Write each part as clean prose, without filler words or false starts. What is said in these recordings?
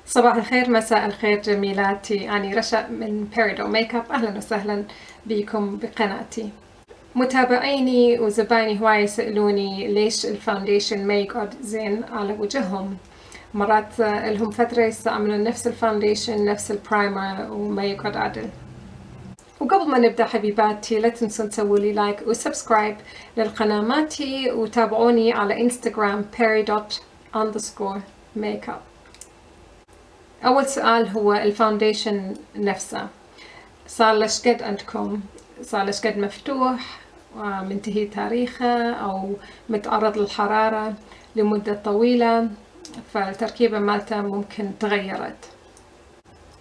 صباح الخير، مساء الخير جميلاتي. أنا رشا من Peridot Makeup. أهلا وسهلا بكم بقناتي. متابعيني وزبايني هواي يسألوني ليش الفاونديشن ما يقعد زين على وجههم. مرات لهم فترة يستعملون نفس الفاونديشن نفس البرايمر وما يقعد عدل. وقبل ما نبدأ حبيباتي لا تنسون تسووا لي لايك وسبسكرايب للقناة ماتي، وتابعوني على انستغرام peridot_makeup. أول سؤال هو الفاونديشن نفسه، صار لش قد عندكم؟ صار لش قد مفتوح منتهي تاريخه أو متعرض للحرارة لمدة طويلة، فالتركيبة مالته ممكن تغيرت.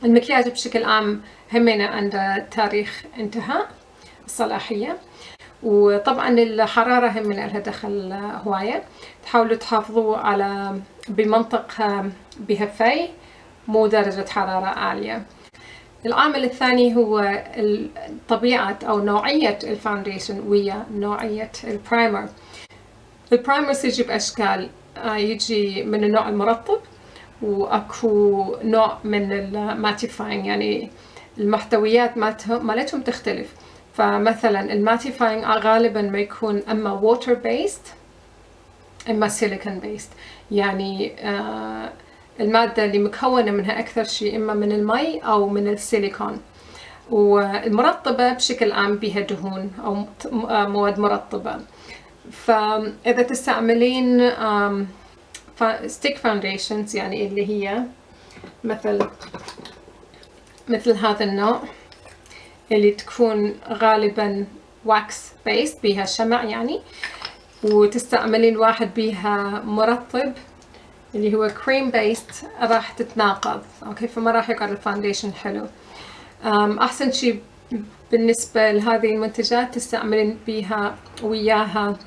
المكياج بشكل عام همينة عنده تاريخ انتهاء الصلاحية، وطبعا الحرارة همينة لها دخل هواية. تحاولوا تحافظوا على بمنطقة بها في مو درجة حرارة عالية. العامل الثاني هو طبيعة أو نوعية الفاونديشن ويا نوعية البرايمر. البرايمر يجي بأشكال، يجي من النوع المرطب، وأكو نوع من الماتيفاينج، يعني المحتويات مالتهم تختلف. فمثلا الماتيفاينج غالبا ما يكون أما ووتر بيست إما سيليكون بيست، يعني المادة اللي مكونة منها أكثر شيء إما من المي أو من السيليكون. والمرطبة بشكل عام بها دهون أو مواد مرطبة. فإذا تستعملين ستيك فاونديشنز، يعني اللي هي مثل هذا النوع اللي تكون غالبا واكس بيست بها شمع يعني، وتستعملين واحد بها مرطب اللي هو كريم بيست، راح تتناقض. اوكي، فما راح يقعد الفاونديشن حلو. احسن شيء بالنسبة لهذه المنتجات تستعملين بيها وياها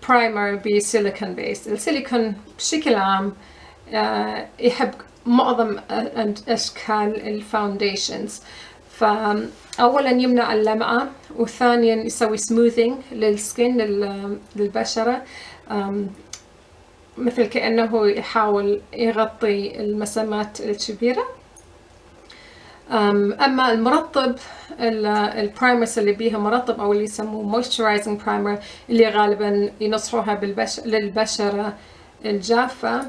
برايمر بسيليكون بيست. السيليكون بشكل عام يحب معظم اشكال الفاونديشنز. فأولا يمنع اللمعة، وثانيا يسوي سموثينج للسكين للبشرة، مثل كأنه يحاول يغطي المسامات الكبيرة. أما المرطب، البرايمرز اللي بيها مرطب أو اللي يسموه moisturizing primer اللي غالبا ينصحوها للبشرة الجافة،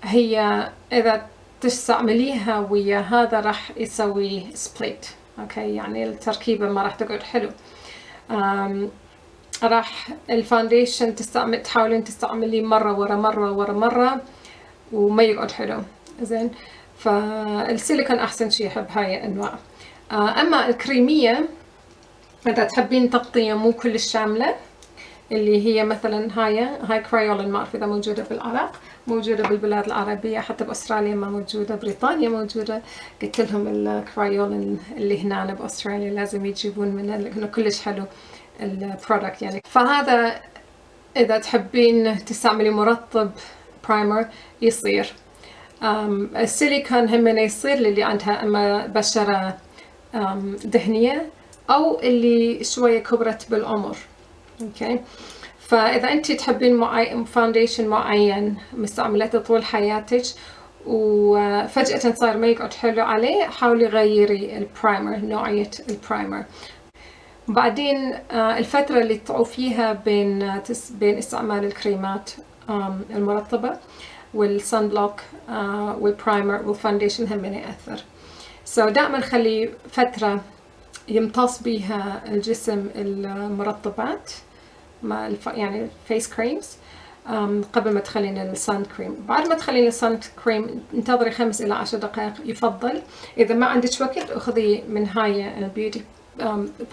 هي إذا تستعمليها ويا هذا راح يسوي سبليت. أوكي، يعني التركيبة ما راح تقعد حلو. راح الفاونديشن تحاولين تستعمليه مرة ورا مرة ورا مرة وما يقعد حلو زين. فالسيليكون أحسن شيء يحب هاي الأنواع. أما الكريمية إذا تحبين تغطية مو كل شاملة، اللي هي مثلا هاي كرايولين، ما أعرف إذا موجودة بالعراق، موجودة بالبلاد العربية، حتى بأستراليا ما موجودة، بريطانيا موجودة. قلت لهم الكرايولين اللي هنا بأستراليا لازم يجيبون منه لأنه كلش حلو البرودكت يعني. فهذا إذا تحبين تستعملي مرطب برايمر يصير. السيليكون هم يصير للي عندها اما بشرة دهنية او اللي شوية كبرت بالعمر. اوكي، فاذا انت تحبين فاونديشن معين مستعملته طول حياتك وفجأة صار ما يقعد حلو عليه، حاولي غيري البرايمر، نوعية البرايمر. بعدين الفترة اللي تعوفيها بين استعمال الكريمات المرطبة والسان بلوك والبرايمر والفاونديشن هم يأثر. دائما خلي فترة يمتص بيها الجسم المرطبات يعني الفيس كريمز قبل ما تخلين السان كريم. بعد ما تخلين السان كريم انتظري 5 إلى 10 دقائق يفضل. إذا ما عندك وقت أخذي من هاي البيوتي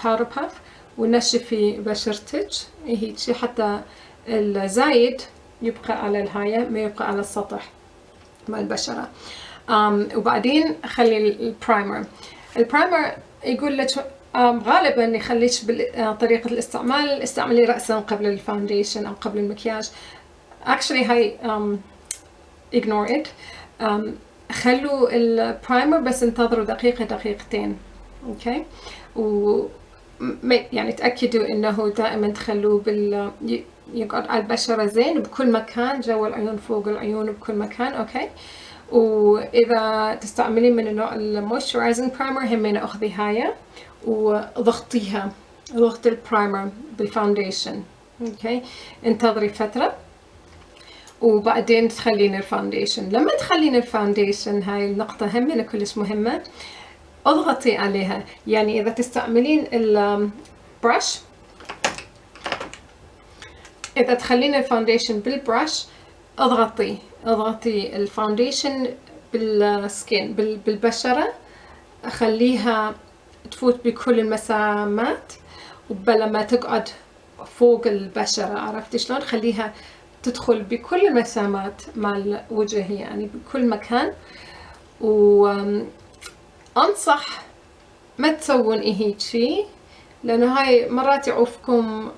باودر باف ونشفي بشرتك هيك حتى الزايد يبقى على الهاية ما يبقى على السطح مال البشرة. وبعدين خلي البرايمر يقول لك غالبا يخليك بطريقة الاستعمال استعملي رأسا قبل الفاونديشن أو قبل المكياج. actually هاي ignore it. خلوا البرايمر بس انتظروا دقيقة دقيقتين. اوكي، يعني تأكدوا انه دائما تخلوه يقعد على البشرة زين بكل مكان، جوا العيون، فوق العيون، بكل مكان. اوكي، واذا تستعملين من النوع المويسترايزنج برايمر همين اخذي هاي وضغطيها، ضغط البرايمر بالفاونديشن. اوكي، انتظري فترة وبعدين تخلين الفاونديشن. لما تخلين الفاونديشن، هاي النقطة همين كلش مهمة، اضغطي عليها. يعني اذا تستعملين البرش، اذا تخلين الفاونديشن بالبرش، اضغطي الفاونديشن بالسكين، بالبشرة، خليها تفوت بكل المسامات وبلا ما تقعد فوق البشرة. عرفتي شلون؟ خليها تدخل بكل المسامات مال الوجه، يعني بكل مكان. وانصح ما تسوون هيجي، لانه هاي مرات يعوفكم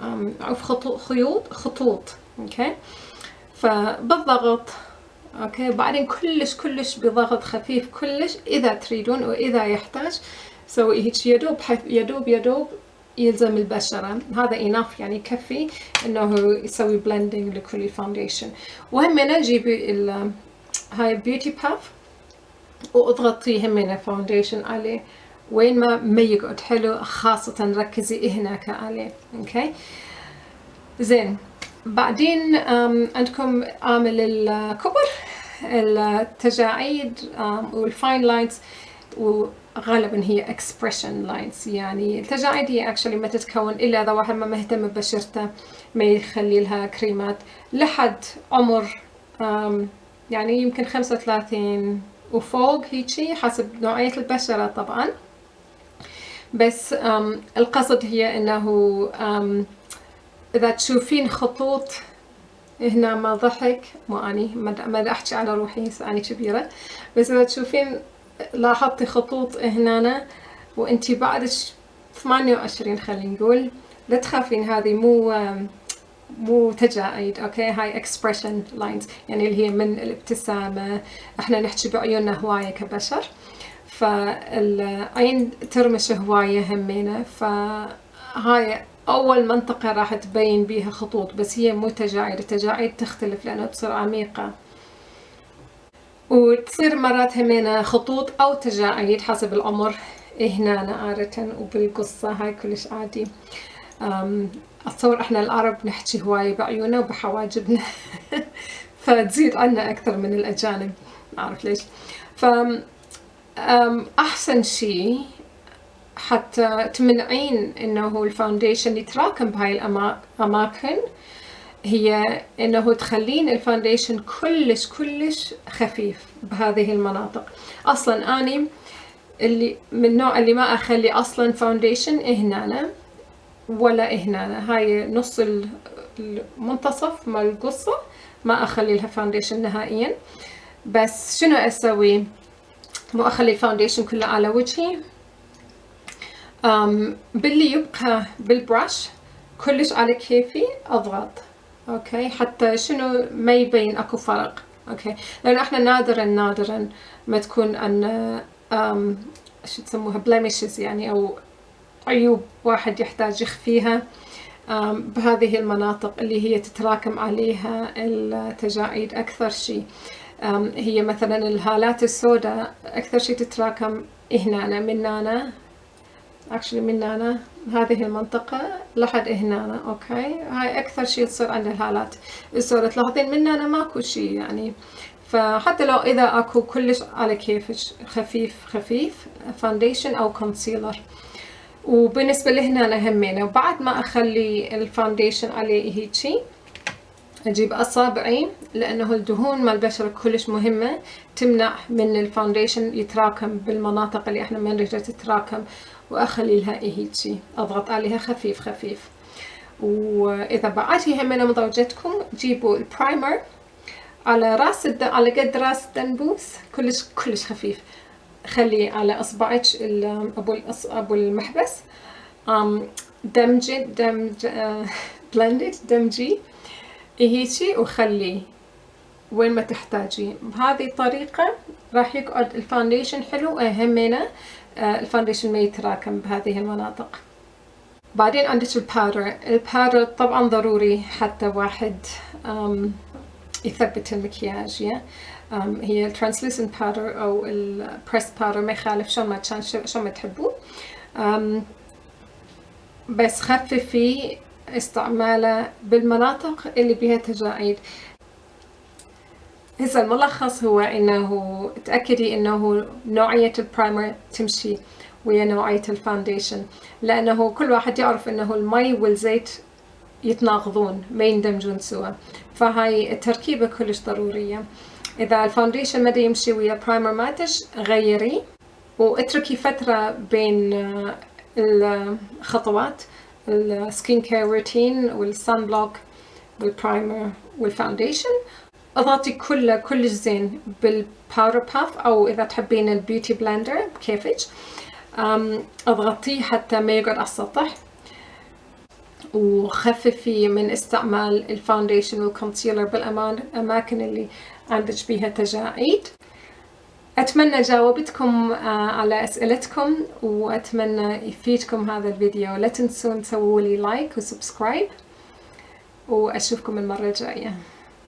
خطوط. اوكي، فبالضغط. اوكي، بعدين كلش بضغط خفيف كلش اذا تريدون، واذا يحتاج سوي هيك يدوب يلزم البشرة. هذا اناف، يعني يكفي انه يسوي بلندنج لكل الفاونديشن. وهمنا جيبي هاي بيوتي باف واضغطي همنا فاونديشن عليه وين ما يقعد حلو، خاصة ركزي هناك عليه. اوكي زين. بعدين عندكم عامل الكبر، التجاعيد والفاين لاينز، وغالبا هي اكسبريشن لاينز. يعني التجاعيد هي اكشلي ما تتكون الا اذا واحد ما مهتم ببشرته، ما يخلي لها كريمات لحد عمر يعني يمكن 35 وفوق هيجي، حسب نوعية البشرة طبعا. بس القصد هي انه اذا تشوفين خطوط هنا، ما ضحك، مو اني ما احكي على روحي، اني كبيرة، بس اذا تشوفين لاحظتي خطوط هنا وانتي بعد 28 خلينا نقول، لا تخافين، هذه مو تجاعيد. اوكي، هاي اكسبريشن لاينز، يعني اللي هي من الابتسامة. احنا نحكي بعيوننا هواية كبشر، فالعين ترمش هواية همينة، فهاي أول منطقة راح تبين بيها خطوط. بس هي مو تجاعيد، التجاعيد تختلف لأنها تصير عميقة، وتصير مرات همينة خطوط أو تجاعيد حسب العمر هنا عادة. وبالقصة هاي كلش عادي. أتصور إحنا العرب نحكي هواية بعيوننا وبحواجبنا فتزيد عنا أكثر من الأجانب، ما أعرف ليش. أحسن شي حتى تمنعين إنه الفاونديشن يتراكم بهاي الأماكن، هي إنه تخلين الفاونديشن كلش خفيف بهذه المناطق. أصلاً أني اللي من النوع اللي ما أخلي أصلاً فاونديشن هنا ولا هنا، هاي نص المنتصف مال القصة ما أخلي لها فاونديشن نهائياً. بس شنو أسوي؟ مو أخلي الفاونديشن كله على وجهي، باللي يبقى بالبرش كلش على كيفي أضغط. اوكي، حتى شنو ما يبين اكو فرق. اوكي، لأن احنا نادرا ما تكون عنا شو تسموها blemishes، يعني او عيوب واحد يحتاج يخفيها بهذه المناطق اللي هي تتراكم عليها التجاعيد. اكثر شيء هي مثلا الهالات السوداء اكثر شيء تتراكم هنا، من هنا هذه المنطقة لحد هنا. اوكي، هاي اكثر شيء تصير عند الهالات السوداء. تلاحظين من هنا ماكو شيء يعني. فحتى لو اذا اكو كلش على كيفك خفيف فاونديشن او كونسيلر. وبالنسبة لهنا همينة، وبعد ما اخلي الفاونديشن عليه هيجي، اجيب اصابعي، لانه الدهون مال البشرة كلش مهمة، تمنع من الفاونديشن يتراكم بالمناطق اللي احنا ما نريد تتراكم، واخلي لها هيجي اضغط عليها خفيف. واذا بعد همينة مضوجتكم، جيبوا البرايمر على على قد راس الدنبوس، كلش خفيف. خلي على اصبعك ابو المحبس، دمجي هيجي، وخلي وين ما تحتاجي. بهذه الطريقة راح يقعد الفاونديشن حلو، همينة الفاونديشن ما يتراكم بهذه المناطق. بعدين عندك الباودر طبعا ضروري، حتى واحد يثبت المكياج. هي الترانسلوسنت باودر او البريس باودر ما يخالف، شلون ما كان شلون ما تحبوا، بس خففي استعماله بالمناطق اللي بيها تجاعيد. هسه الملخص هو انه تأكدي انه نوعية البرايمر تمشي ويا نوعية الفاونديشن، لانه كل واحد يعرف انه المي والزيت يتناقضون ما يندمجون سوا، فهاي التركيبة كلش ضرورية. اذا الفاونديشن ما يمشي ويا برايمر ماتش غيري، واتركي فترة بين الخطوات، السكين كير روتين والسان بلوك والبرايمر والفاونديشن. اضغطي كله كلش زين بالباودر باف، او اذا تحبين البيوتي بلندر بكيفك، اضغطيه حتى ما يقعد على السطح، وخففي من استعمال الفاونديشن والكونسيلر بالاماكن اللي عندك بيها تجاعيد. اتمنى جاوبتكم على اسئلتكم، واتمنى يفيدكم هذا الفيديو. لا تنسون تسووا لي لايك وسبسكرايب، واشوفكم المرة الجاية.